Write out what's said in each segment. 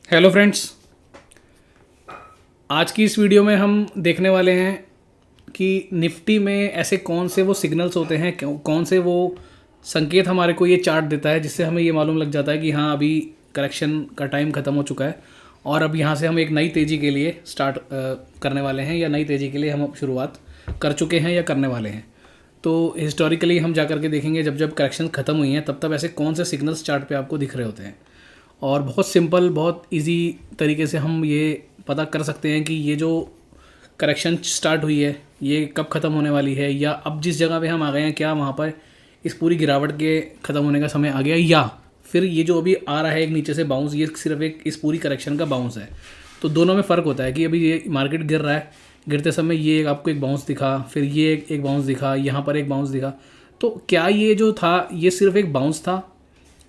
Hello friends, आज की इस वीडियो में हम देखने वाले हैं कि निफ्टी में ऐसे कौन से वो सिग्नल्स होते हैं, कौन से वो संकेत हमारे को ये चार्ट देता है जिससे हमें ये मालूम लग जाता है कि हाँ अभी करेक्शन का टाइम ख़त्म हो चुका है और अब यहाँ से हम एक नई तेज़ी के लिए स्टार्ट करने वाले हैं या नई तेज़ी के लिए हम अब शुरुआत कर चुके हैं या करने वाले हैं। तो हिस्टोरिकली हम जा कर के देखेंगे जब जब करेक्शन ख़त्म हुई हैं तब तब ऐसे कौन से सिग्नल्स चार्ट पे आपको दिख रहे होते हैं। और बहुत सिंपल, बहुत इजी तरीके से हम ये पता कर सकते हैं कि ये जो करेक्शन स्टार्ट हुई है ये कब ख़त्म होने वाली है, या अब जिस जगह पे हम आ गए हैं क्या वहाँ पर इस पूरी गिरावट के ख़त्म होने का समय आ गया, या फिर ये जो अभी आ रहा है एक नीचे से बाउंस, ये सिर्फ एक इस पूरी करेक्शन का बाउंस है। तो दोनों में फ़र्क होता है कि अभी ये मार्केट गिर रहा है, गिरते समय ये आपको एक बाउंस दिखा, फिर ये एक बाउंस दिखा, यहाँ पर एक बाउंस दिखा। तो क्या ये जो था ये सिर्फ एक बाउंस था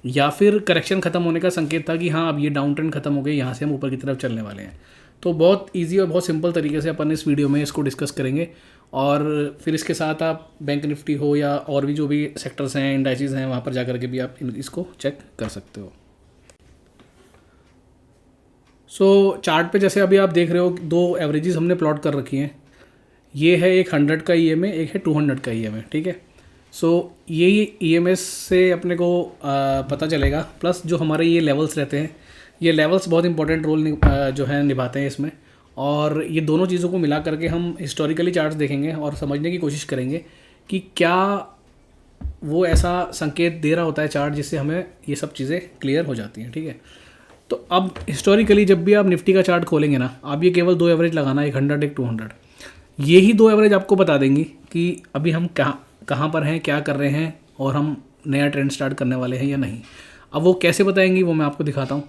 या फिर करेक्शन ख़त्म होने का संकेत था कि हाँ अब ये डाउन ट्रेंड ख़त्म हो गई, यहाँ से हम ऊपर की तरफ चलने वाले हैं। तो बहुत इजी और बहुत सिंपल तरीके से अपन इस वीडियो में इसको डिस्कस करेंगे और फिर इसके साथ आप बैंक निफ्टी हो या और भी जो भी सेक्टर्स हैं, इंडाइसिस हैं, वहाँ पर जा कर के भी आप इसको चेक कर सकते हो। चार्ट पे जैसे अभी आप देख रहे हो दो एवरेजेस हमने प्लॉट कर रखी हैं। ये है एक 100 का ईएमए, एक है 200 का ईएमए, ठीक है। यही ईएमएस से अपने को पता चलेगा, प्लस जो हमारे ये लेवल्स रहते हैं, ये लेवल्स बहुत इंपॉर्टेंट रोल जो है निभाते हैं इसमें। और ये दोनों चीज़ों को मिला करके हम हिस्टोरिकली चार्ट्स देखेंगे और समझने की कोशिश करेंगे कि क्या वो ऐसा संकेत दे रहा होता है चार्ट जिससे हमें ये सब चीज़ें क्लियर हो जाती हैं, ठीक है। तो अब हिस्टोरिकली जब भी आप निफ्टी का चार्ट खोलेंगे ना, आप ये केवल दो एवरेज लगाना, एक 100 एक 200, यही दो एवरेज आपको बता देंगी कि अभी हम कहाँ पर हैं, क्या कर रहे हैं और हम नया ट्रेंड स्टार्ट करने वाले हैं या नहीं। अब वो कैसे बताएंगी वो मैं आपको दिखाता हूँ।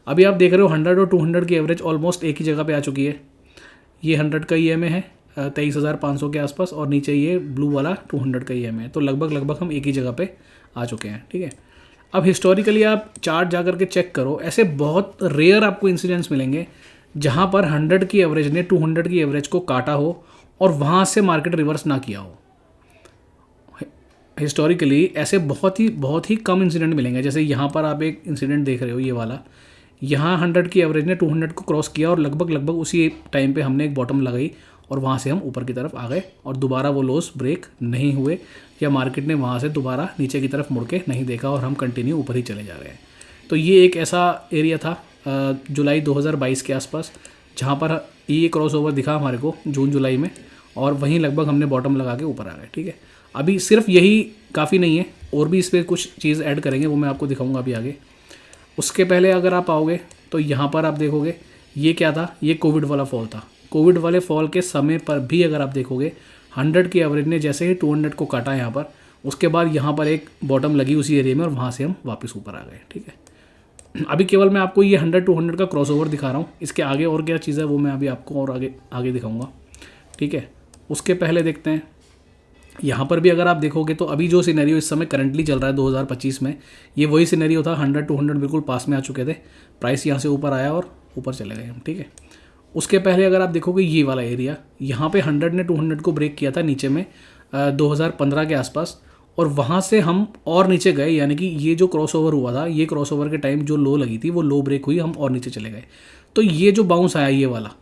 अभी आप देख रहे हो 100 और 200 की एवरेज ऑलमोस्ट एक ही जगह पे आ चुकी है। ये 100 का ईएमए है 23,500 के आसपास, और नीचे ये ब्लू वाला 200 का ईएमए है। तो लगभग हम एक ही जगह पे आ चुके हैं, ठीक है। अब हिस्टोरिकली आप चार्ट जा करके चेक करो, ऐसे बहुत रेयर आपको इंसिडेंट्स मिलेंगे जहाँ पर 100 की एवरेज ने 200 की एवरेज को काटा हो और वहाँ से मार्केट रिवर्स ना किया हो। हिस्टोरिकली ऐसे बहुत ही कम इंसिडेंट मिलेंगे। जैसे यहाँ पर आप एक इंसिडेंट देख रहे हो, ये वाला, यहाँ 100 की एवरेज ने 200 को क्रॉस किया और लगभग उसी टाइम पे हमने एक बॉटम लगाई और वहाँ से हम ऊपर की तरफ आ गए और दोबारा वो लॉस ब्रेक नहीं हुए, या मार्केट ने वहाँ से दोबारा नीचे की तरफ मुड़ के नहीं देखा और हम कंटिन्यू ऊपर ही चले जा रहे हैं। तो ये एक ऐसा एरिया था जुलाई 2022 के आसपास जहाँ पर ये क्रॉस ओवर दिखा हमारे को जून जुलाई में, और वहीं लगभग हमने बॉटम लगा के ऊपर आ गए, ठीक है। अभी सिर्फ यही काफ़ी नहीं है, और भी इस पर कुछ चीज़ ऐड करेंगे, वो मैं आपको दिखाऊंगा अभी आगे। उसके पहले अगर आप आओगे तो यहाँ पर आप देखोगे ये क्या था, ये कोविड वाला फॉल था। कोविड वाले फॉल के समय पर भी अगर आप देखोगे 100 की एवरेज ने जैसे ही 200 को काटा यहाँ पर, उसके बाद यहाँ पर एक बॉटम लगी उसी एरिया में और वहाँ से हम वापस ऊपर आ गए, ठीक है। अभी केवल मैं आपको ये 100-200 का क्रॉस ओवर दिखा रहा हूँ, इसके आगे और क्या चीज़ है वो मैं अभी आपको और आगे दिखाऊंगा, ठीक है। उसके पहले देखते हैं यहाँ पर भी अगर आप देखोगे तो अभी जो सिनेरियो इस समय करंटली चल रहा है 2025 में, ये वही सिनेरियो था। 100-200 बिल्कुल पास में आ चुके थे, प्राइस यहाँ से ऊपर आया और ऊपर चले गए हम, ठीक है। उसके पहले अगर आप देखोगे ये वाला एरिया, यहाँ पे 100 ने 200 को ब्रेक किया था नीचे में 2015 के आसपास, और वहाँ से हम और नीचे गए, यानी कि ये जो क्रॉस ओवर हुआ था, ये क्रॉस ओवर के टाइम जो लो लगी थी वो लो ब्रेक हुई, हम और नीचे चले गए। तो ये जो बाउंस आया ये वाला,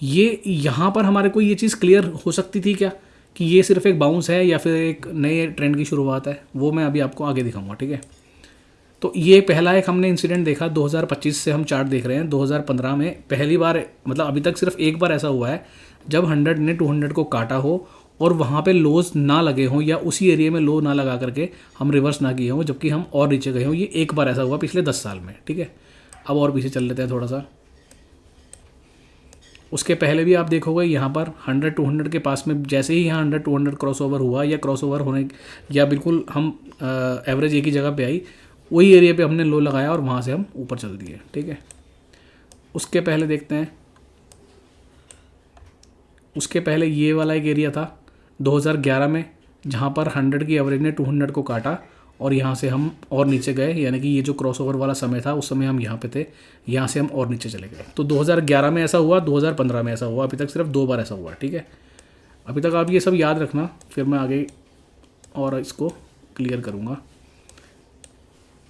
ये यहाँ पर हमारे को ये चीज़ क्लियर हो सकती थी क्या कि ये सिर्फ एक बाउंस है या फिर एक नए ट्रेंड की शुरुआत है, वो मैं अभी आपको आगे दिखाऊंगा, ठीक है। तो ये पहला एक हमने इंसिडेंट देखा 2025 से हम चार्ट देख रहे हैं। 2015 में पहली बार, मतलब अभी तक सिर्फ एक बार ऐसा हुआ है जब 100 ने 200 को काटा हो और वहाँ पे लोज ना लगे हों, या उसी एरिया में लो ना लगा करके हम रिवर्स ना किए हों जबकि हम और नीचे गए हों। ये एक बार ऐसा हुआ पिछले 10 साल में, ठीक है। अब और पीछे चल लेते हैं थोड़ा सा। उसके पहले भी आप देखोगे यहाँ पर 100-200 के पास में जैसे ही यहाँ 100-200 क्रॉस ओवर हुआ, या क्रॉस ओवर होने या बिल्कुल हम एवरेज एक ही जगह पे आई, वही एरिया पे हमने लो लगाया और वहाँ से हम ऊपर चल दिए, ठीक है। उसके पहले देखते हैं, उसके पहले ये वाला एक एरिया था 2011 में जहाँ पर 100 की एवरेज ने 200 को काटा और यहाँ से हम और नीचे गए, यानी कि ये जो क्रॉस ओवर वाला समय था उस समय हम यहाँ पे थे, यहाँ से हम और नीचे चले गए। तो 2011 में ऐसा हुआ, 2015 में ऐसा हुआ, अभी तक सिर्फ 2 बार ऐसा हुआ, ठीक है। अभी तक आप ये सब याद रखना, फिर मैं आगे और इसको क्लियर करूँगा।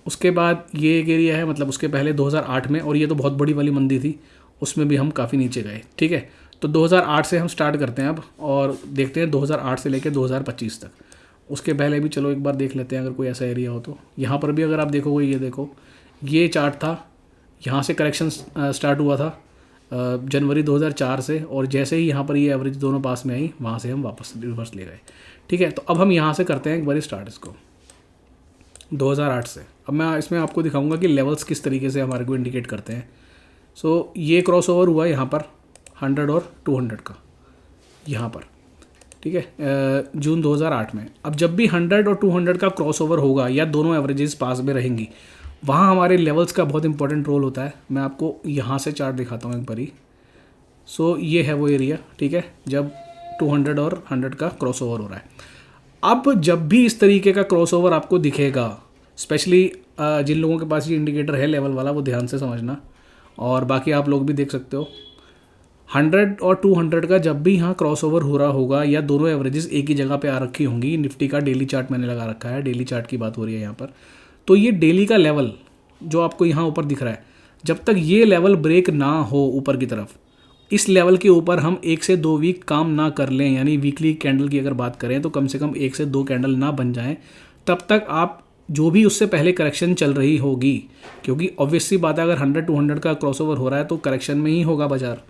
उसके बाद ये एक एरिया है, मतलब उसके पहले 2008 में, और ये तो बहुत बड़ी वाली मंदी थी, उसमें भी हम काफ़ी नीचे गए। ठीक है, तो 2008 से हम स्टार्ट करते हैं अब और देखते हैं 2008 से लेकर 2025 तक। उसके पहले भी चलो एक बार देख लेते हैं अगर कोई ऐसा एरिया हो तो। यहाँ पर भी अगर आप देखोगे, ये देखो, ये चार्ट था, यहाँ से करेक्शन स्टार्ट हुआ था जनवरी 2004 से, और जैसे ही यहाँ पर ये एवरेज दोनों पास में आई, वहाँ से हम वापस रिवर्स ले गए। ठीक है, तो अब हम यहाँ से करते हैं एक बार स्टार्ट इसको 2008 से। अब मैं इसमें आपको दिखाऊंगा कि लेवल्स किस तरीके से हमारे को इंडिकेट करते हैं। सो ये क्रॉस ओवर हुआ यहाँ पर 100 और 200 का, यहाँ पर। ठीक है, जून 2008 में। अब जब भी 100 और 200 का क्रॉस ओवर होगा या दोनों एवरेजेस पास में रहेंगी, वहाँ हमारे लेवल्स का बहुत इंपॉर्टेंट रोल होता है। मैं आपको यहाँ से चार्ट दिखाता हूँ एक बारी। सो ये है वो एरिया, ठीक है, जब 200 और 100 का क्रॉस ओवर हो रहा है। अब जब भी इस तरीके का क्रॉस ओवर आपको दिखेगा, स्पेशली जिन लोगों के पास ये इंडिकेटर है लेवल वाला, वो ध्यान से समझना, और बाकी आप लोग भी देख सकते हो। 100 और 200 का जब भी यहाँ क्रॉस ओवर हो रहा होगा या दोनों एवरेजेस एक ही जगह पे आ रखी होंगी, निफ्टी का डेली चार्ट मैंने लगा रखा है, डेली चार्ट की बात हो रही है यहाँ पर, तो ये डेली का लेवल जो आपको यहाँ ऊपर दिख रहा है, जब तक ये लेवल ब्रेक ना हो ऊपर की तरफ, इस लेवल के ऊपर हम 1 से 2 वीक काम ना कर लें, यानी वीकली कैंडल की अगर बात करें तो कम से कम 1 से 2 कैंडल ना बन जाएं, तब तक आप जो भी उससे पहले करेक्शन चल रही होगी, क्योंकि ऑब्वियस सी बात है अगर 100 200 का क्रॉसओवर हो रहा है तो करेक्शन में ही होगा बाजार,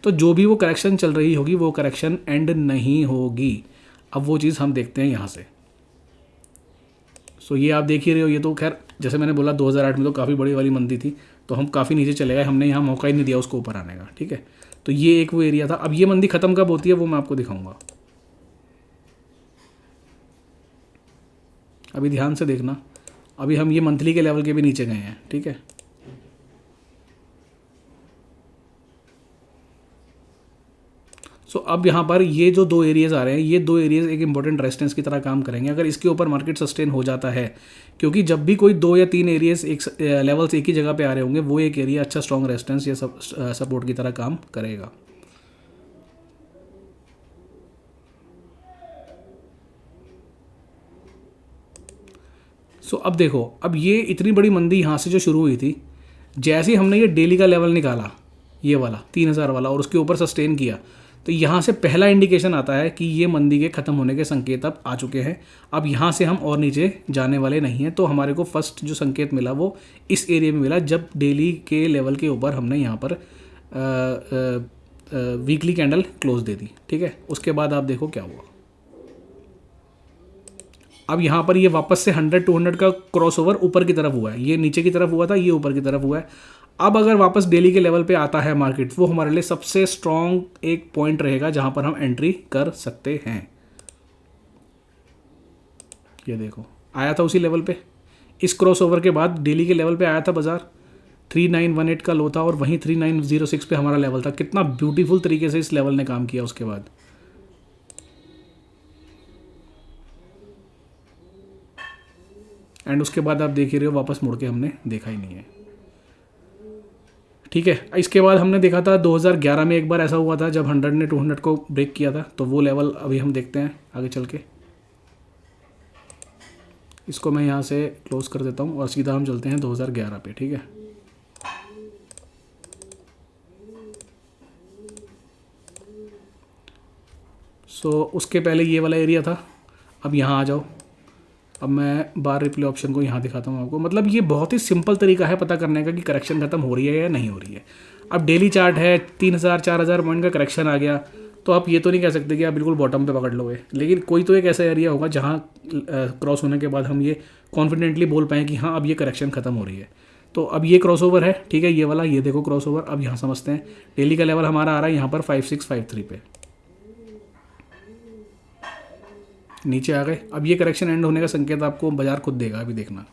तो जो भी वो करेक्शन चल रही होगी वो करेक्शन एंड नहीं होगी। अब वो चीज़ हम देखते हैं यहाँ से। सो ये आप देख ही रहे हो, ये तो खैर जैसे मैंने बोला 2008 में तो काफ़ी बड़ी वाली मंदी थी, तो हम काफ़ी नीचे चले गए, हमने यहाँ मौका ही नहीं दिया उसको ऊपर आने का। ठीक है, तो ये एक वो एरिया था। अब ये मंदी ख़त्म कब होती है वो मैं आपको दिखाऊंगा। अभी ध्यान से देखना, अभी हम ये मंथली के लेवल के भी नीचे गए हैं। ठीक है, सो अब यहाँ पर ये जो 2 एरियाज़ आ रहे हैं, ये 2 एरियाज़ एक इंपॉर्टेंट रेजिस्टेंस की तरह काम करेंगे अगर इसके ऊपर मार्केट सस्टेन हो जाता है, क्योंकि जब भी कोई 2 या 3 एरियाज एक लेवल्स एक ही जगह पे आ रहे होंगे, वो एक एरिया अच्छा स्ट्रॉन्ग रेजिस्टेंस या सपोर्ट की तरह काम करेगा। सो अब देखो, अब ये इतनी बड़ी मंदी यहाँ से जो शुरू हुई थी, जैसे ही हमने ये डेली का लेवल निकाला, ये वाला 3000 वाला, और उसके ऊपर सस्टेन किया, तो यहाँ से पहला इंडिकेशन आता है कि ये मंदी के ख़त्म होने के संकेत अब आ चुके हैं। अब यहाँ से हम और नीचे जाने वाले नहीं हैं। तो हमारे को फर्स्ट जो संकेत मिला वो इस एरिया में मिला, जब डेली के लेवल के ऊपर हमने यहाँ पर वीकली कैंडल क्लोज दे दी। ठीक है, उसके बाद आप देखो क्या हुआ। अब यहाँ पर ये वापस से 100 200 का क्रॉस ओवर ऊपर की तरफ हुआ है, ये नीचे की तरफ हुआ था, ये ऊपर की तरफ हुआ है। अब अगर वापस डेली के लेवल पे आता है मार्केट, वो हमारे लिए सबसे स्ट्रॉन्ग एक पॉइंट रहेगा जहाँ पर हम एंट्री कर सकते हैं। ये देखो, आया था उसी लेवल पे, इस क्रॉस ओवर के बाद डेली के लेवल पे आया था बाजार, 3918 का लो था, और वहीं 3906 पे हमारा लेवल था। कितना ब्यूटीफुल तरीके से इस लेवल ने काम किया उसके बाद। एंड उसके बाद आप देख ही रहे हो, वापस मुड़ के हमने देखा ही नहीं है। ठीक है, इसके बाद हमने देखा था 2011 में एक बार ऐसा हुआ था जब 100 ने 200 को ब्रेक किया था, तो वो लेवल अभी हम देखते हैं आगे चल के। इसको मैं यहाँ से क्लोज कर देता हूँ और सीधा हम चलते हैं 2011 पे। ठीक है, सो उसके पहले ये वाला एरिया था। अब यहाँ आ जाओ, अब मैं बार रिप्ले ऑप्शन को यहाँ दिखाता हूँ आपको। मतलब ये बहुत ही सिंपल तरीका है पता करने का कि करेक्शन खत्म हो रही है या नहीं हो रही है। अब डेली चार्ट है, 3000 4000 पॉइंट का करेक्शन आ गया, तो आप ये तो नहीं कह सकते कि आप बिल्कुल बॉटम पे पकड़ लोगे, लेकिन कोई तो एक ऐसा एरिया होगा जहाँ क्रॉस होने के बाद हम ये कॉन्फिडेंटली बोल पाएँ कि हाँ अब ये करेक्शन खत्म हो रही है। तो अब ये क्रॉस ओवर है, ठीक है, ये वाला, ये देखो क्रॉस ओवर। अब यहाँ समझते हैं, डेली का लेवल हमारा आ रहा है यहाँ पर 5653 पे, नीचे आ गए। अब ये करेक्शन एंड होने का संकेत आपको बाजार खुद देगा, अभी देखना।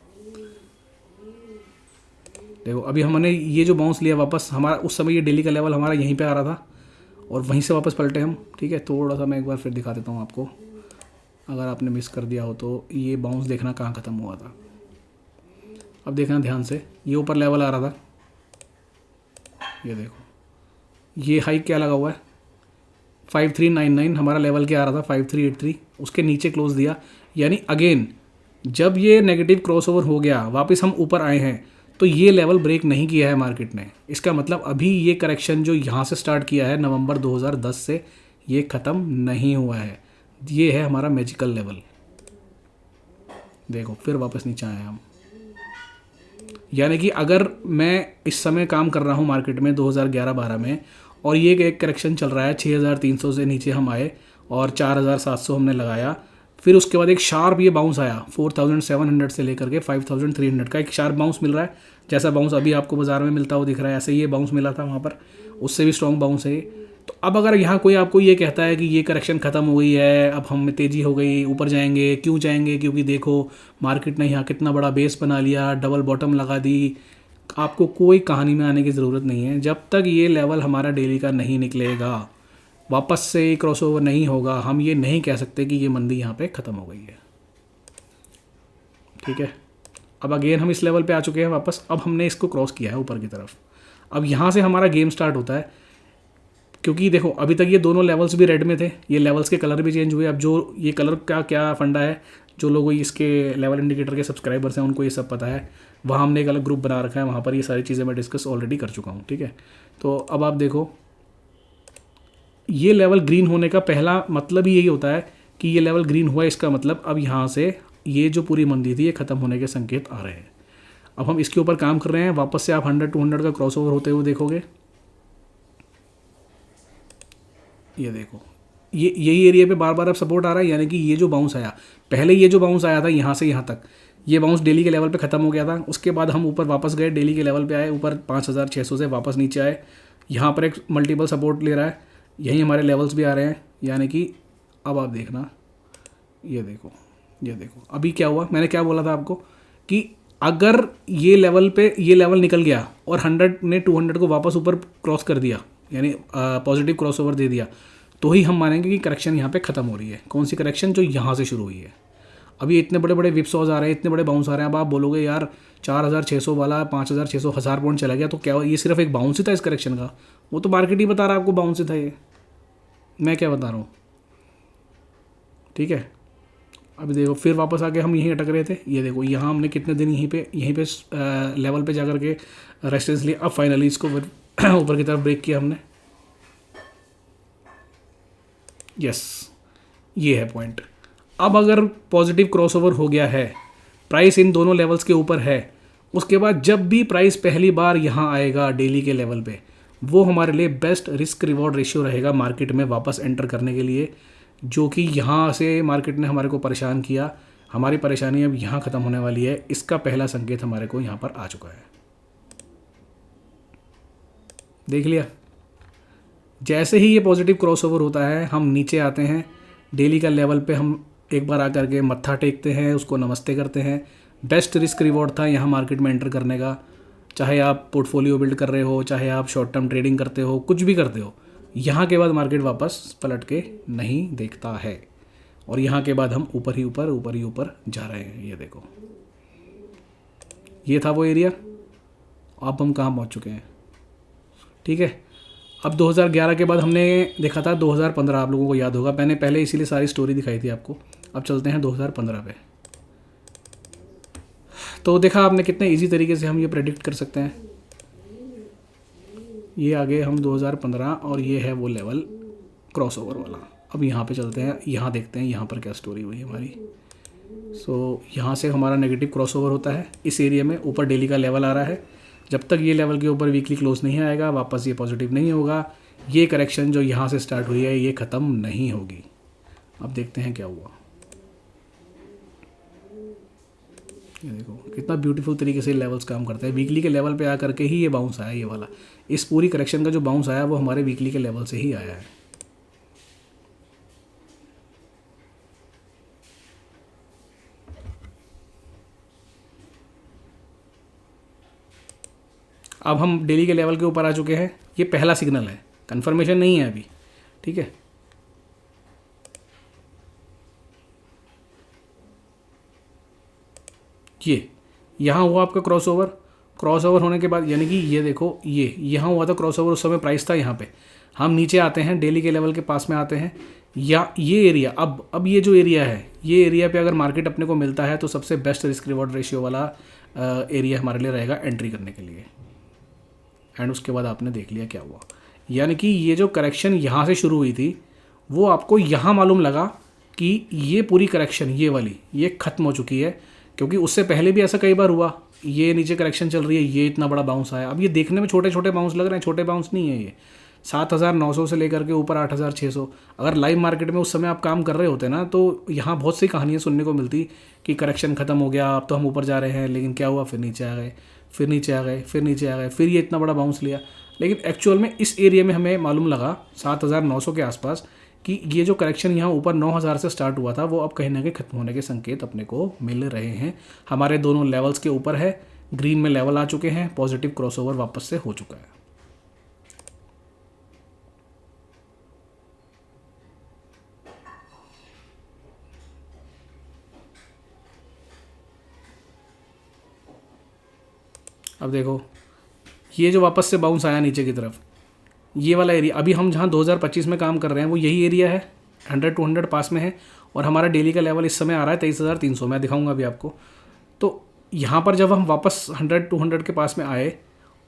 देखो अभी हमने ये जो बाउंस लिया वापस, हमारा उस समय ये डेली का लेवल हमारा यहीं पे आ रहा था और वहीं से वापस पलटे हम। ठीक है, थोड़ा सा मैं एक बार फिर दिखा देता हूँ आपको, अगर आपने मिस कर दिया हो तो। ये बाउंस देखना कहाँ ख़त्म हुआ था, अब देखना ध्यान से, ये ऊपर लेवल आ रहा था, ये देखो ये हाइक क्या लगा हुआ है 5399, हमारा लेवल क्या आ रहा था 5383, उसके नीचे क्लोज दिया, यानी अगेन जब ये नेगेटिव क्रॉसओवर हो गया, वापस हम ऊपर आए हैं, तो ये लेवल ब्रेक नहीं किया है मार्केट ने। इसका मतलब अभी ये करेक्शन जो यहाँ से स्टार्ट किया है नवंबर 2010 से, ये ख़त्म नहीं हुआ है। ये है हमारा मैजिकल लेवल। देखो फिर वापस नीचे आए हम। यानी कि अगर मैं इस समय काम कर रहा हूँ मार्केट में 2011-12 में, और ये एक करेक्शन चल रहा है, 6300 से नीचे हम आए और 4700 हमने लगाया, फिर उसके बाद एक शार्प ये बाउंस आया 4700 से लेकर के 5300 का एक शार्प बाउंस मिल रहा है। जैसा बाउंस अभी आपको बाजार में मिलता हुआ दिख रहा है, ऐसे ही ये बाउंस मिला था वहाँ पर, उससे भी स्ट्रॉन्ग बाउंस है ये। तो अब अगर यहाँ कोई आपको ये कहता है कि ये करेक्शन ख़त्म हो गई है, अब हम में तेज़ी हो गई, ऊपर जाएंगे, क्यों जाएंगे, क्योंकि देखो मार्केट ने यहाँ कितना बड़ा बेस बना लिया, डबल बॉटम लगा दी, आपको कोई कहानी में आने की ज़रूरत नहीं है। जब तक ये लेवल हमारा डेली का नहीं निकलेगा, वापस से क्रॉसओवर नहीं होगा, हम ये नहीं कह सकते कि ये मंदी यहाँ पे ख़त्म हो गई है। ठीक है, अब अगेन हम इस लेवल पे आ चुके हैं वापस। अब हमने इसको क्रॉस किया है ऊपर की तरफ। अब यहाँ से हमारा गेम स्टार्ट होता है, क्योंकि देखो अभी तक ये दोनों लेवल्स भी रेड में थे, ये लेवल्स के कलर भी चेंज हुए। अब जो ये कलर का क्या फंडा है, जो लोग इसके लेवल इंडिकेटर के सब्सक्राइबर्स हैं उनको ये सब पता है। वहाँ हमने एक अलग ग्रुप बना रखा है, वहाँ पर ये सारी चीज़ें मैं डिस्कस ऑलरेडी कर चुका हूँ। ठीक है, तो अब आप देखो, ये लेवल ग्रीन होने का पहला मतलब ही यही होता है कि ये लेवल ग्रीन हुआ, इसका मतलब अब यहाँ से ये जो पूरी मंदी थी ये ख़त्म होने के संकेत आ रहे हैं। अब हम इसके ऊपर काम कर रहे हैं। वापस से आप 100-200 का क्रॉसओवर होते हुए देखोगे। ये देखो, ये यही एरिया पे बार बार अब सपोर्ट आ रहा है। यानी कि ये जो बाउंस आया, पहले ये जो बाउंस आया था यहाँ से यहाँ तक, ये बाउंस डेली के लेवल पे ख़त्म हो गया था। उसके बाद हम ऊपर वापस गए, डेली के लेवल पे आए, ऊपर 5600 से वापस नीचे आए। यहाँ पर एक मल्टीपल सपोर्ट ले रहा है, यही हमारे लेवल्स भी आ रहे हैं। यानी कि अब आप देखना, ये देखो, ये देखो अभी क्या हुआ। मैंने क्या बोला था आपको कि अगर ये लेवल पे ये लेवल निकल गया और 100 ने 200 को वापस ऊपर क्रॉस कर दिया, यानी पॉजिटिव क्रॉसओवर दे दिया, तो ही हम मानेंगे कि करेक्शन यहाँ पे ख़त्म हो रही है। कौन सी करेक्शन? जो यहाँ से शुरू हुई है। अभी इतने बड़े बड़े विप्सॉज आ रहे हैं, इतने बड़े बाउंस आ रहे हैं। अब आप बोलोगे यार 4600 वाला 5600 1000 पॉइंट चला गया, तो क्या ये सिर्फ एक बाउंस ही था इस करेक्शन का? वो तो मार्केट ही बता रहा है आपको बाउंस ही था, ये मैं क्या बता रहा हूँ। ठीक है, अभी देखो फिर वापस आके हम यहीं अटक रहे थे। ये देखो यहाँ हमने कितने दिन यहीं पे लेवल पे जाकर के रेजिस्टेंस लिया। अब फाइनली इसको ऊपर की तरफ ब्रेक किया हमने। यस, ये है पॉइंट। अब अगर पॉजिटिव क्रॉसओवर हो गया है, प्राइस इन दोनों लेवल्स के ऊपर है, उसके बाद जब भी प्राइस पहली बार यहाँ आएगा डेली के लेवल पे, वो हमारे लिए बेस्ट रिस्क रिवॉर्ड रेशियो रहेगा मार्केट में वापस एंटर करने के लिए। जो कि यहाँ से मार्केट ने हमारे को परेशान किया, हमारी परेशानी अब यहाँ ख़त्म होने वाली है। इसका पहला संकेत हमारे को यहाँ पर आ चुका है। देख लिया, जैसे ही ये पॉजिटिव क्रॉसओवर होता है हम नीचे आते हैं, डेली का लेवल पे हम एक बार आकर के मत्था टेकते हैं, उसको नमस्ते करते हैं। बेस्ट रिस्क रिवॉर्ड था यहाँ मार्केट में एंटर करने का। चाहे आप पोर्टफोलियो बिल्ड कर रहे हो, चाहे आप शॉर्ट टर्म ट्रेडिंग करते हो, कुछ भी करते हो, यहाँ के बाद मार्केट वापस पलट के नहीं देखता है। और यहाँ के बाद हम ऊपर ही ऊपर जा रहे हैं। ये देखो, ये था वो एरिया। अब हम कहाँ पहुँच चुके हैं। ठीक है, अब 2011 के बाद हमने देखा था 2015, आप लोगों को याद होगा, मैंने पहले इसीलिए सारी स्टोरी दिखाई थी आपको। अब चलते हैं 2015 पे। तो देखा आपने कितने इजी तरीके से हम ये प्रेडिक्ट कर सकते हैं। ये आगे हम 2015 और ये है वो लेवल क्रॉसओवर वाला। अब यहाँ पे चलते हैं, यहाँ देखते हैं यहाँ पर क्या स्टोरी हुई हमारी। यहाँ से हमारा नेगेटिव क्रॉसओवर होता है इस एरिया में, ऊपर डेली का लेवल आ रहा है। जब तक ये लेवल के ऊपर वीकली क्लोज नहीं आएगा, वापस ये पॉजिटिव नहीं होगा, ये करेक्शन जो यहाँ से स्टार्ट हुई है ये ख़त्म नहीं होगी। अब देखते हैं क्या हुआ। ये देखो कितना ब्यूटीफुल तरीके से लेवल्स काम करते हैं। वीकली के लेवल पे आकर के ही ये बाउंस आया, ये वाला। इस पूरी करेक्शन का जो बाउंस आया वो हमारे वीकली के लेवल से ही आया है। अब हम डेली के लेवल के ऊपर आ चुके हैं। ये पहला सिग्नल है, कंफर्मेशन नहीं है अभी। ठीक है, ये यहाँ हुआ आपका क्रॉसओवर, क्रॉस ओवर होने के बाद यानी कि ये देखो, ये यहाँ हुआ था क्रॉस ओवर, उस समय प्राइस था यहाँ पे। हम नीचे आते हैं, डेली के लेवल के पास में आते हैं, या ये एरिया, अब ये जो एरिया है, ये एरिया पे अगर मार्केट अपने को मिलता है तो सबसे बेस्ट रिस्क रिवॉर्ड रेशियो वाला एरिया हमारे लिए रहेगा एंट्री करने के लिए। एंड उसके बाद आपने देख लिया क्या हुआ, यानी कि ये जो करेक्शन यहाँ से शुरू हुई थी वो आपको यहाँ मालूम लगा कि ये पूरी करेक्शन ये वाली ये ख़त्म हो चुकी है, क्योंकि उससे पहले भी ऐसा कई बार हुआ, ये नीचे करेक्शन चल रही है, ये इतना बड़ा बाउंस आया। अब ये देखने में छोटे छोटे बाउंस लग रहे हैं, छोटे बाउंस नहीं है ये। 7,900 से लेकर के ऊपर 8,600। अगर लाइव मार्केट में उस समय आप काम कर रहे होते ना, तो यहाँ बहुत सी कहानियाँ सुनने को मिलती कि करेक्शन ख़त्म हो गया, अब तो हम ऊपर जा रहे हैं, लेकिन क्या हुआ, फिर नीचे आ गए, फिर नीचे आ गए, फिर नीचे आ गए, फिर ये इतना बड़ा बाउंस लिया। लेकिन एक्चुअल में इस एरिया में हमें मालूम लगा 7,900 के आसपास कि ये जो करेक्शन यहाँ ऊपर 9,000 से स्टार्ट हुआ था वो अब कहीं ना कहीं खत्म होने के संकेत अपने को मिल रहे हैं। हमारे दोनों लेवल्स के ऊपर है, ग्रीन में लेवल आ चुके हैं, पॉजिटिव क्रॉसओवर वापस से हो चुका है। अब देखो ये जो वापस से बाउंस आया नीचे की तरफ, ये वाला एरिया, अभी हम जहाँ 2025 में काम कर रहे हैं वो यही एरिया है, 100-200 पास में है, और हमारा डेली का लेवल इस समय आ रहा है 23,300। मैं दिखाऊंगा अभी आपको। तो यहाँ पर जब हम वापस 100-200 के पास में आए,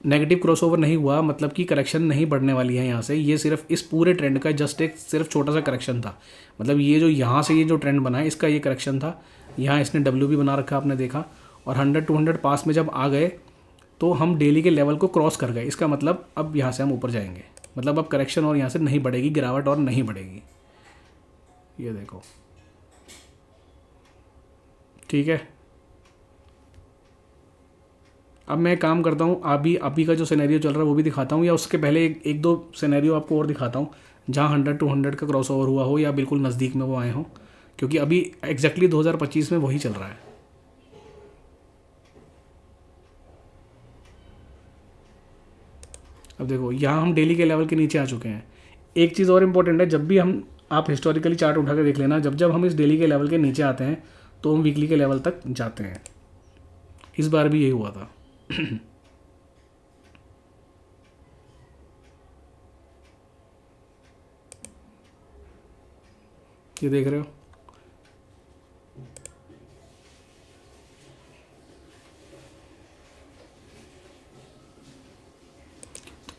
नेगेटिव क्रॉसओवर नहीं हुआ, मतलब कि करेक्शन नहीं बढ़ने वाली है यहाँ से। ये सिर्फ इस पूरे ट्रेंड का जस्ट एक सिर्फ छोटा सा करेक्शन था, मतलब ये जो यहाँ से ये जो ट्रेंड बना है इसका ये करेक्शन था। यहाँ इसने डब्ल्यू भी बना रखा, आपने देखा, और 100-200 पास में जब आ गए तो हम डेली के लेवल को क्रॉस कर गए। इसका मतलब अब यहाँ से हम ऊपर जाएंगे, मतलब अब करेक्शन और यहाँ से नहीं बढ़ेगी, गिरावट और नहीं बढ़ेगी। ये देखो, ठीक है। अब मैं काम करता हूँ, अभी का जो सिनेरियो चल रहा है वो भी दिखाता हूँ, या उसके पहले एक दो सिनेरियो आपको और दिखाता हूँ जहाँ 100-200 का क्रॉस ओवर हुआ हो या बिल्कुल नज़दीक में वो आए हों, क्योंकि अभी एग्जैक्टली 2025 में वही चल रहा है। अब देखो यहाँ हम डेली के लेवल के नीचे आ चुके हैं। एक चीज़ और इम्पोर्टेंट है, जब भी हम, आप हिस्टोरिकली चार्ट उठा के देख लेना, जब जब हम इस डेली के लेवल के नीचे आते हैं तो हम वीकली के लेवल तक जाते हैं। इस बार भी यही हुआ था। ये देख रहे हो,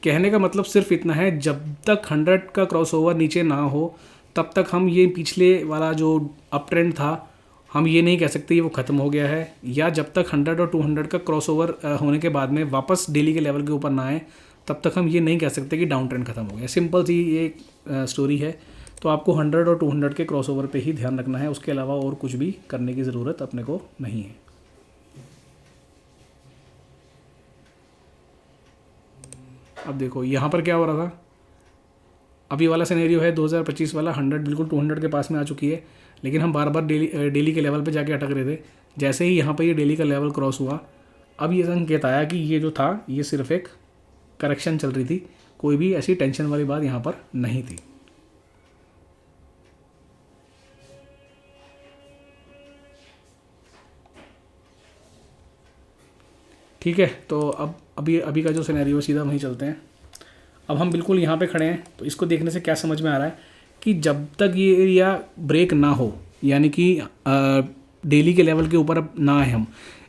कहने का मतलब सिर्फ इतना है, जब तक 100 का क्रॉसओवर नीचे ना हो तब तक हम ये पिछले वाला जो अप ट्रेंड था हम ये नहीं कह सकते ये वो ख़त्म हो गया है, या जब तक 100 और 200 का क्रॉसओवर होने के बाद में वापस डेली के लेवल के ऊपर ना आए तब तक हम ये नहीं कह सकते कि डाउन ट्रेंड ख़त्म हो गया। सिंपल सी ये स्टोरी है। तो आपको 100 और 200 के क्रॉसओवर पे ही ध्यान रखना है, उसके अलावा और कुछ भी करने की ज़रूरत अपने को नहीं है। अब देखो यहाँ पर क्या हो रहा था, अभी वाला सिनेरियो है 2025 वाला, 100 बिल्कुल 200 के पास में आ चुकी है, लेकिन हम बार बार डेली के लेवल पे जाके अटक रहे थे। जैसे ही यहाँ पर ये डेली का लेवल क्रॉस हुआ, अब ये संकेत आया कि ये जो था ये सिर्फ एक करेक्शन चल रही थी, कोई भी ऐसी टेंशन वाली बात यहाँ पर नहीं थी। ठीक है, तो अब अभी का जो सिनेरियो सीधा वहीं चलते हैं। अब हम बिल्कुल यहाँ पे खड़े हैं, तो इसको देखने से क्या समझ में आ रहा है कि जब तक ये एरिया ब्रेक ना हो, यानी कि डेली के लेवल के ऊपर अब ना आए हम,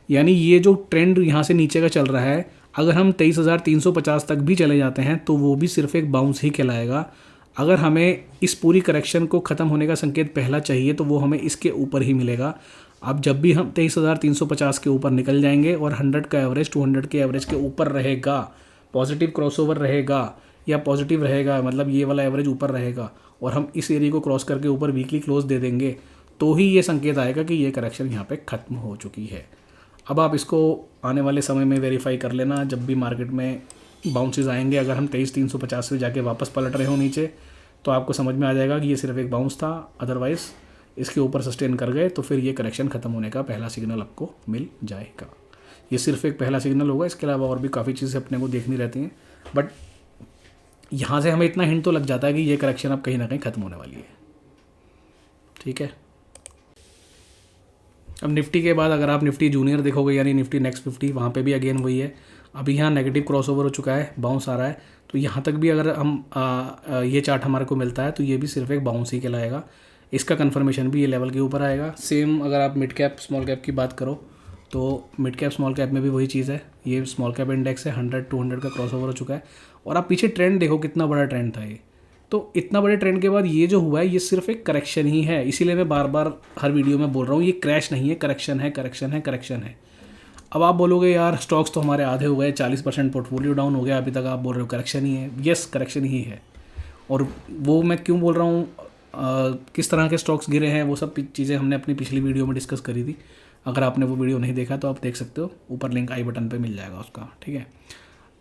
यानी ये जो ट्रेंड यहाँ से नीचे का चल रहा है, अगर हम 23,350 तक भी चले जाते हैं तो वो भी सिर्फ एक बाउंस ही कहलाएगा। अगर हमें इस पूरी करेक्शन को ख़त्म होने का संकेत पहला चाहिए तो वो हमें इसके ऊपर ही मिलेगा। अब जब भी हम 23,350 के ऊपर निकल जाएंगे और 100 का एवरेज 200 के एवरेज के ऊपर रहेगा, पॉजिटिव क्रॉसओवर रहेगा या पॉजिटिव रहेगा, मतलब ये वाला एवरेज ऊपर रहेगा, और हम इस एरिया को क्रॉस करके ऊपर वीकली क्लोज दे देंगे, तो ही ये संकेत आएगा कि ये करेक्शन यहाँ पे ख़त्म हो चुकी है। अब आप इसको आने वाले समय में वेरीफाई कर लेना, जब भी मार्केट में बाउंसेस आएंगे, अगर हम 23,350 से जाके वापस पलट रहे हो नीचे तो आपको समझ में आ जाएगा कि ये सिर्फ एक बाउंस था, अदरवाइज़ इसके ऊपर सस्टेन कर गए तो फिर ये करेक्शन ख़त्म होने का पहला सिग्नल आपको मिल जाएगा। ये सिर्फ एक पहला सिग्नल होगा, इसके अलावा और भी काफ़ी चीज़ें अपने को देखनी रहती हैं, बट यहाँ से हमें इतना हिंट तो लग जाता है कि ये करेक्शन अब कहीं ना कहीं ख़त्म होने वाली है। ठीक है, अब निफ्टी के बाद अगर आप निफ्टी जूनियर देखोगे, यानी निफ्टी नेक्स्ट 50, वहाँ पे भी अगेन वही है, अभी यहाँ नेगेटिव क्रॉसओवर हो चुका है, बाउंस आ रहा है, तो यहाँ तक भी अगर हम ये चार्ट हमारे को मिलता है तो ये भी सिर्फ एक बाउंस ही कहलाएगा। इसका कन्फर्मेशन भी ये लेवल के ऊपर आएगा। सेम अगर आप मिड कैप स्मॉल कैप की बात करो तो मिड कैप स्मॉल कैप में भी वही चीज़ है। ये स्मॉल कैप इंडेक्स है, 100-200 का क्रॉसओवर हो चुका है। और आप पीछे ट्रेंड देखो, कितना बड़ा ट्रेंड था ये। तो इतना बड़े ट्रेंड के बाद ये जो हुआ है ये सिर्फ एक करेक्शन ही है। इसीलिए मैं बार बार हर वीडियो में बोल रहा हूँ, ये क्रैश नहीं है, करेक्शन है, करेक्शन है, करेक्शन है। अब आप बोलोगे यार स्टॉक्स तो हमारे आधे हो गए, 40% पोर्टफोलियो डाउन हो गया, अभी तक आप बोल रहे हो करेक्शन ही है। यस, करेक्शन ही है। और वो मैं क्यों बोल रहा हूँ, किस तरह के स्टॉक्स गिरे हैं, वो सब चीज़ें हमने अपनी पिछली वीडियो में डिस्कस करी थी। अगर आपने वो वीडियो नहीं देखा तो आप देख सकते हो, ऊपर लिंक आई बटन पे मिल जाएगा उसका, ठीक है।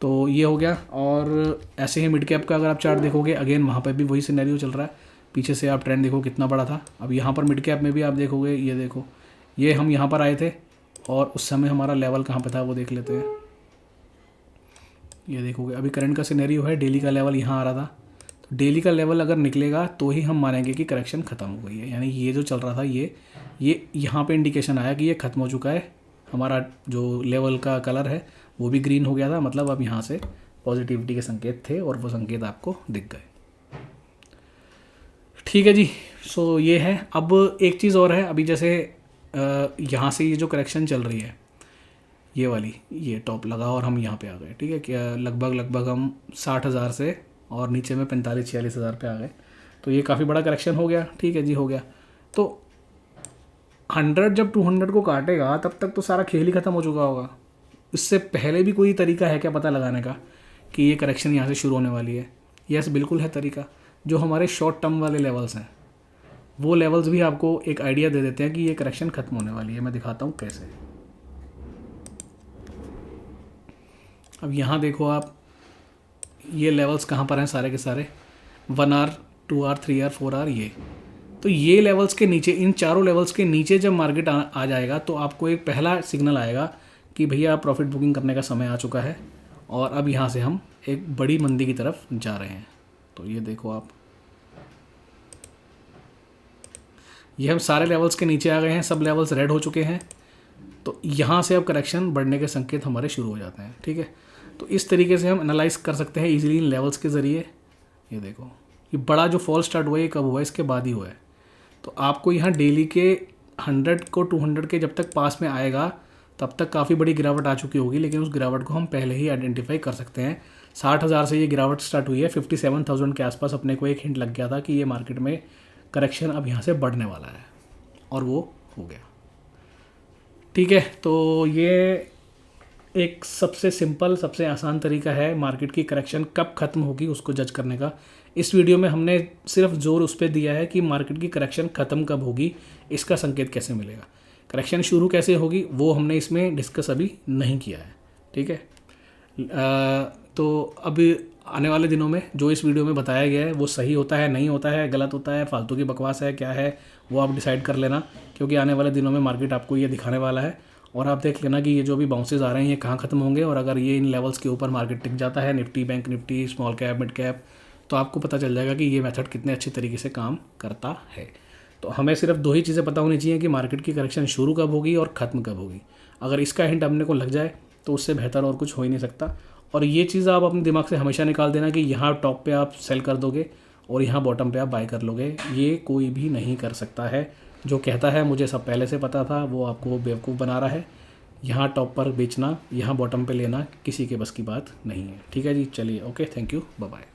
तो ये हो गया। और ऐसे ही मिड कैप का अगर आप चार्ट देखोगे, अगेन वहाँ पर भी वही सिनेरियो चल रहा है। पीछे से आप ट्रेंड देखो कितना बड़ा था। अब यहाँ पर मिड कैप में भी आप देखोगे, ये देखो, ये हम यहाँ पर आए थे और उस समय हमारा लेवल कहाँ पे था वो देख लेते हैं। ये देखोगे अभी करंट का सिनेरियो है, डेली का लेवल यहाँ आ रहा था। तो डेली का लेवल अगर निकलेगा तो ही हम मानेंगे कि करेक्शन ख़त्म हो गई है। यानी ये जो चल रहा था ये यहाँ पे इंडिकेशन आया कि ये ख़त्म हो चुका है। हमारा जो लेवल का कलर है वो भी ग्रीन हो गया था, मतलब अब यहाँ से पॉजिटिविटी के संकेत थे और वो संकेत आपको दिख गए। ठीक है जी। सो ये है। अब एक चीज़ और है, अभी जैसे यहाँ से ये जो करेक्शन चल रही है, ये वाली, ये टॉप लगा और हम यहाँ पे आ गए, ठीक है। क्या लगभग हम 60,000 से और नीचे में 45-46 हज़ार पे आ गए। तो ये काफ़ी बड़ा करेक्शन हो गया, ठीक है जी, हो गया। तो 100 जब 200 को काटेगा तब तक तो सारा खेल ही ख़त्म हो चुका होगा। इससे पहले भी कोई तरीका है क्या पता लगाने का कि ये करेक्शन यहाँ से शुरू होने वाली है? यस, बिल्कुल है तरीका। जो हमारे शॉर्ट टर्म वाले लेवल्स हैं वो लेवल्स भी आपको एक आइडिया दे देते हैं कि ये करेक्शन ख़त्म होने वाली है। मैं दिखाता हूँ कैसे। अब यहाँ देखो आप, ये लेवल्स कहाँ पर हैं सारे के सारे, 1 आवर, 2 आवर, 3 आवर, 4 आवर। ये तो ये लेवल्स के नीचे, इन चारों लेवल्स के नीचे जब मार्केट आ जाएगा तो आपको एक पहला सिग्नल आएगा कि भैया प्रॉफिट बुकिंग करने का समय आ चुका है और अब यहाँ से हम एक बड़ी मंदी की तरफ जा रहे हैं। तो ये देखो आप, ये हम सारे लेवल्स के नीचे आ गए हैं, सब लेवल्स रेड हो चुके हैं। तो यहाँ से अब करेक्शन बढ़ने के संकेत हमारे शुरू हो जाते हैं, ठीक है। तो इस तरीके से हम एनालाइज कर सकते हैं इजीली इन लेवल्स के ज़रिए। ये देखो, ये बड़ा जो फॉल स्टार्ट हुआ है ये कब हुआ है? इसके बाद ही हुआ है। तो आपको यहाँ डेली के 100 को 200 के जब तक पास में आएगा तब तक काफ़ी बड़ी गिरावट आ चुकी होगी, लेकिन उस गिरावट को हम पहले ही आइडेंटिफाई कर सकते हैं। 60,000 से ये गिरावट स्टार्ट हुई है, 57,000 के आसपास अपने को एक हिंट लग गया था कि ये मार्केट में करेक्शन अब यहाँ से बढ़ने वाला है, और वो हो गया, ठीक है। तो ये एक सबसे सिंपल, सबसे आसान तरीका है मार्केट की करेक्शन कब ख़त्म होगी उसको जज करने का। इस वीडियो में हमने सिर्फ जोर उस पर दिया है कि मार्केट की करेक्शन ख़त्म कब होगी, इसका संकेत कैसे मिलेगा। करेक्शन शुरू कैसे होगी वो हमने इसमें डिस्कस अभी नहीं किया है, ठीक है। तो अभी आने वाले दिनों में जो इस वीडियो में बताया गया है वो सही होता है, नहीं होता है, गलत होता है, फालतू की बकवास है, क्या है वो आप डिसाइड कर लेना, क्योंकि आने वाले दिनों में मार्केट आपको ये दिखाने वाला है। और आप देख लेना कि ये जो भी बाउंसेस आ रहे हैं ये कहाँ ख़त्म होंगे, और अगर ये इन लेवल्स के ऊपर मार्केट टिक जाता है, Nifty, bank Nifty, small cap, mid cap, तो आपको पता चल जाएगा कि ये मेथड कितने अच्छे तरीके से काम करता है। तो हमें सिर्फ 2 ही चीज़ें पता होनी चाहिए कि मार्केट की करेक्शन शुरू कब होगी और ख़त्म कब होगी। अगर इसका हिंट अपने को लग जाए तो उससे बेहतर और कुछ हो ही नहीं सकता। और ये चीज़ आप अपने दिमाग से हमेशा निकाल देना कि यहाँ टॉप पे आप सेल कर दोगे और यहाँ बॉटम पे आप बाय कर लोगे, ये कोई भी नहीं कर सकता है। जो कहता है मुझे सब पहले से पता था, वो आपको बेवकूफ़ बना रहा है। यहाँ टॉप पर बेचना, यहाँ बॉटम पे लेना किसी के बस की बात नहीं है, ठीक है जी। चलिए, okay, thank you, bye bye.